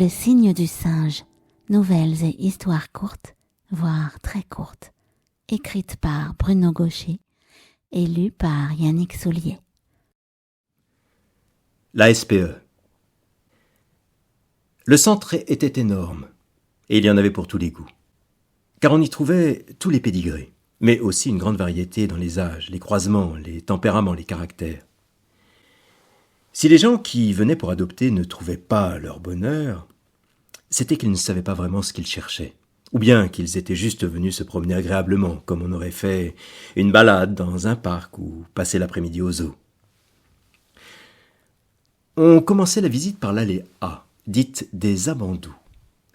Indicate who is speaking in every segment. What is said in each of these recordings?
Speaker 1: Le signe du singe, nouvelles et histoires courtes, voire très courtes, écrites par Bruno Gaucher et lues par Yannick Soulier.
Speaker 2: La SPE. Le centre était énorme, et il y en avait pour tous les goûts. Car on y trouvait tous les pédigrés, mais aussi une grande variété dans les âges, les croisements, les tempéraments, les caractères. Si les gens qui venaient pour adopter ne trouvaient pas leur bonheur, c'était qu'ils ne savaient pas vraiment ce qu'ils cherchaient, ou bien qu'ils étaient juste venus se promener agréablement, comme on aurait fait une balade dans un parc ou passer l'après-midi au zoo. On commençait la visite par l'allée A, dite des abandous,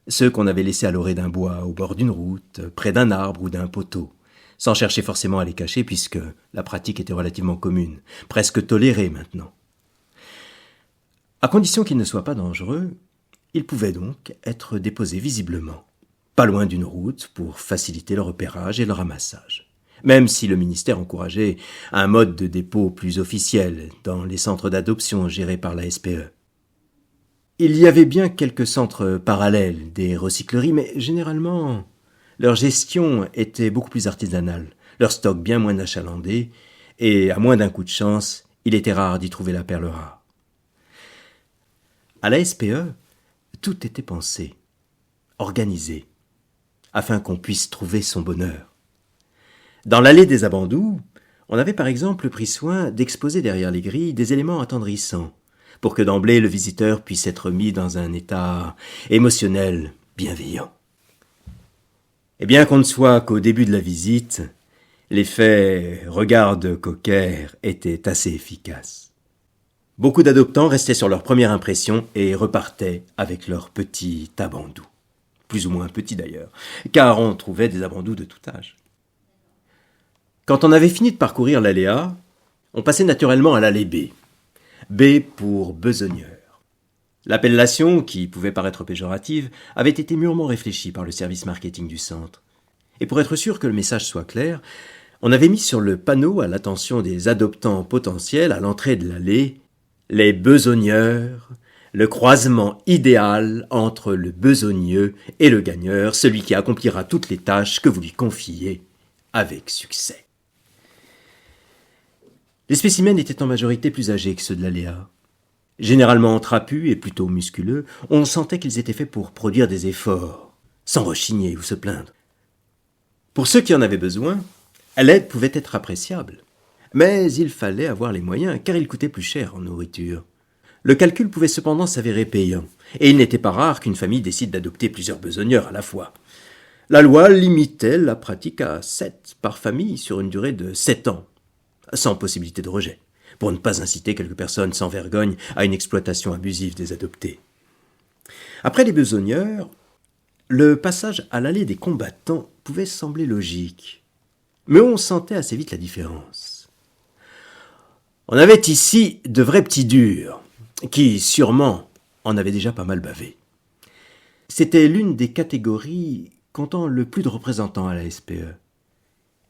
Speaker 2: ceux qu'on avait laissés à l'orée d'un bois, au bord d'une route, près d'un arbre ou d'un poteau, sans chercher forcément à les cacher puisque la pratique était relativement commune, presque tolérée maintenant. À condition qu'ils ne soient pas dangereux, ils pouvaient donc être déposés visiblement, pas loin d'une route pour faciliter le repérage et le ramassage, même si le ministère encourageait un mode de dépôt plus officiel dans les centres d'adoption gérés par la SPE. Il y avait bien quelques centres parallèles, des recycleries, mais généralement, leur gestion était beaucoup plus artisanale, leur stock bien moins achalandé, et à moins d'un coup de chance, il était rare d'y trouver la perle rare. À la SPE, tout était pensé, organisé, afin qu'on puisse trouver son bonheur. Dans l'allée des abandous, on avait par exemple pris soin d'exposer derrière les grilles des éléments attendrissants, pour que d'emblée le visiteur puisse être mis dans un état émotionnel bienveillant. Et bien qu'on ne soit qu'au début de la visite, l'effet « regarde cocker » était assez efficace. Beaucoup d'adoptants restaient sur leur première impression et repartaient avec leur petit abandou. Plus ou moins petit d'ailleurs, car on trouvait des abandous de tout âge. Quand on avait fini de parcourir l'allée A, on passait naturellement à l'allée B. B pour besogneur. L'appellation, qui pouvait paraître péjorative, avait été mûrement réfléchie par le service marketing du centre. Et pour être sûr que le message soit clair, on avait mis sur le panneau à l'attention des adoptants potentiels à l'entrée de l'allée les besogneurs, le croisement idéal entre le besogneux et le gagneur, celui qui accomplira toutes les tâches que vous lui confiez avec succès. Les spécimens étaient en majorité plus âgés que ceux de l'allée A. Généralement trapus et plutôt musculeux, on sentait qu'ils étaient faits pour produire des efforts, sans rechigner ou se plaindre. Pour ceux qui en avaient besoin, l'aide pouvait être appréciable. Mais il fallait avoir les moyens, car il coûtait plus cher en nourriture. Le calcul pouvait cependant s'avérer payant, et il n'était pas rare qu'une famille décide d'adopter plusieurs besogneurs à la fois. La loi limitait la pratique à 7 par famille sur une durée de 7 ans, sans possibilité de rejet, pour ne pas inciter quelques personnes sans vergogne à une exploitation abusive des adoptés. Après les besogneurs, le passage à l'allée des combattants pouvait sembler logique, mais on sentait assez vite la différence. On avait ici de vrais petits durs, qui, sûrement, en avaient déjà pas mal bavé. C'était l'une des catégories comptant le plus de représentants à la SPE.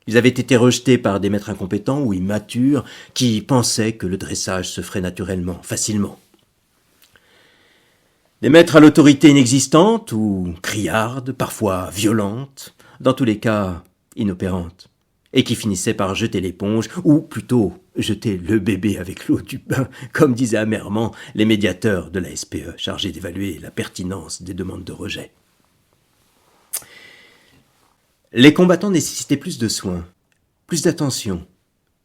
Speaker 2: Ils avaient été rejetés par des maîtres incompétents ou immatures qui pensaient que le dressage se ferait naturellement, facilement. Des maîtres à l'autorité inexistante ou criardes, parfois violentes, dans tous les cas inopérantes, et qui finissaient par jeter l'éponge, ou plutôt jeter le bébé avec l'eau du bain, comme disaient amèrement les médiateurs de la SPE, chargés d'évaluer la pertinence des demandes de rejet. Les combattants nécessitaient plus de soins, plus d'attention,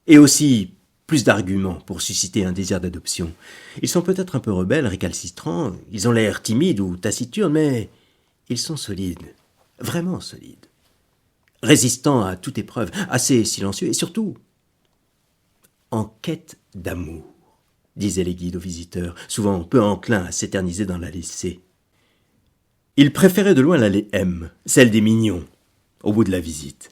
Speaker 2: et aussi plus d'arguments pour susciter un désir d'adoption. Ils sont peut-être un peu rebelles, récalcitrants, ils ont l'air timides ou taciturnes, mais ils sont solides, vraiment solides. Résistant à toute épreuve, assez silencieux et surtout en quête d'amour, disaient les guides aux visiteurs, souvent peu enclins à s'éterniser dans l'allée C. Ils préféraient de loin l'allée M, celle des mignons, au bout de la visite.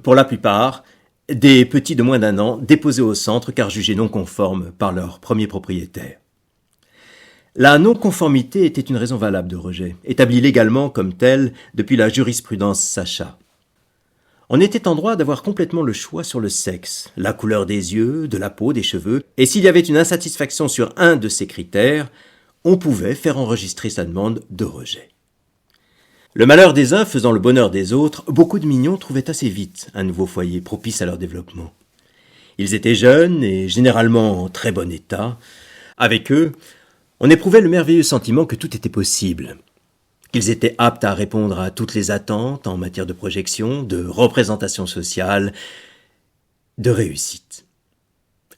Speaker 2: Pour la plupart, des petits de moins d'1 an déposés au centre car jugés non conformes par leur premier propriétaire. La non-conformité était une raison valable de rejet, établie légalement comme telle depuis la jurisprudence Sacha. On était en droit d'avoir complètement le choix sur le sexe, la couleur des yeux, de la peau, des cheveux, et s'il y avait une insatisfaction sur un de ces critères, on pouvait faire enregistrer sa demande de rejet. Le malheur des uns faisant le bonheur des autres, beaucoup de mignons trouvaient assez vite un nouveau foyer propice à leur développement. Ils étaient jeunes et généralement en très bon état. Avec eux, on éprouvait le merveilleux sentiment que tout était possible, qu'ils étaient aptes à répondre à toutes les attentes en matière de projection, de représentation sociale, de réussite.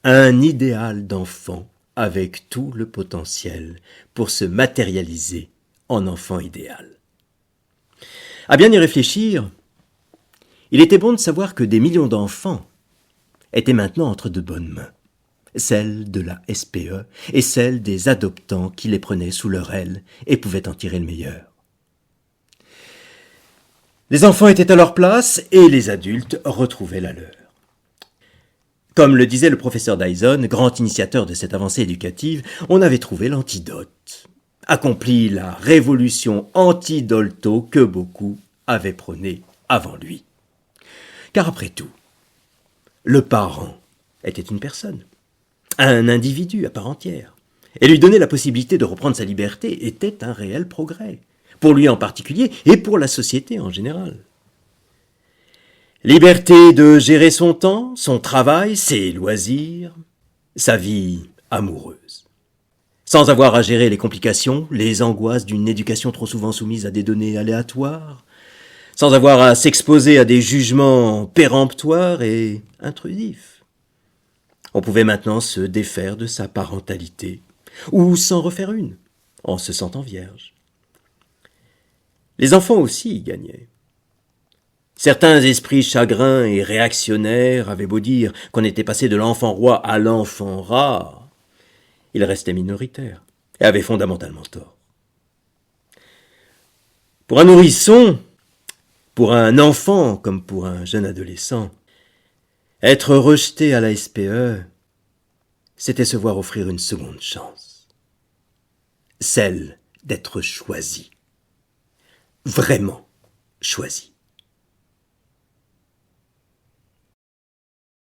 Speaker 2: Un idéal d'enfant avec tout le potentiel pour se matérialiser en enfant idéal. À bien y réfléchir, il était bon de savoir que des millions d'enfants étaient maintenant entre de bonnes mains, celles de la SPE et celles des adoptants qui les prenaient sous leur aile et pouvaient en tirer le meilleur. Les enfants étaient à leur place et les adultes retrouvaient la leur. Comme le disait le professeur Dyson, grand initiateur de cette avancée éducative, on avait trouvé l'antidote, accompli la révolution anti-Dolto que beaucoup avaient prônée avant lui. Car après tout, le parent était une personne, un individu à part entière, et lui donner la possibilité de reprendre sa liberté était un réel progrès, pour lui en particulier et pour la société en général. Liberté de gérer son temps, son travail, ses loisirs, sa vie amoureuse. Sans avoir à gérer les complications, les angoisses d'une éducation trop souvent soumise à des données aléatoires, sans avoir à s'exposer à des jugements péremptoires et intrusifs. On pouvait maintenant se défaire de sa parentalité, ou s'en refaire une, en se sentant vierge. Les enfants aussi y gagnaient. Certains esprits chagrins et réactionnaires avaient beau dire qu'on était passé de l'enfant roi à l'enfant rat, ils restaient minoritaires et avaient fondamentalement tort. Pour un nourrisson, pour un enfant comme pour un jeune adolescent, être rejeté à la SPE, c'était se voir offrir une seconde chance. Celle d'être choisi. Vraiment choisi.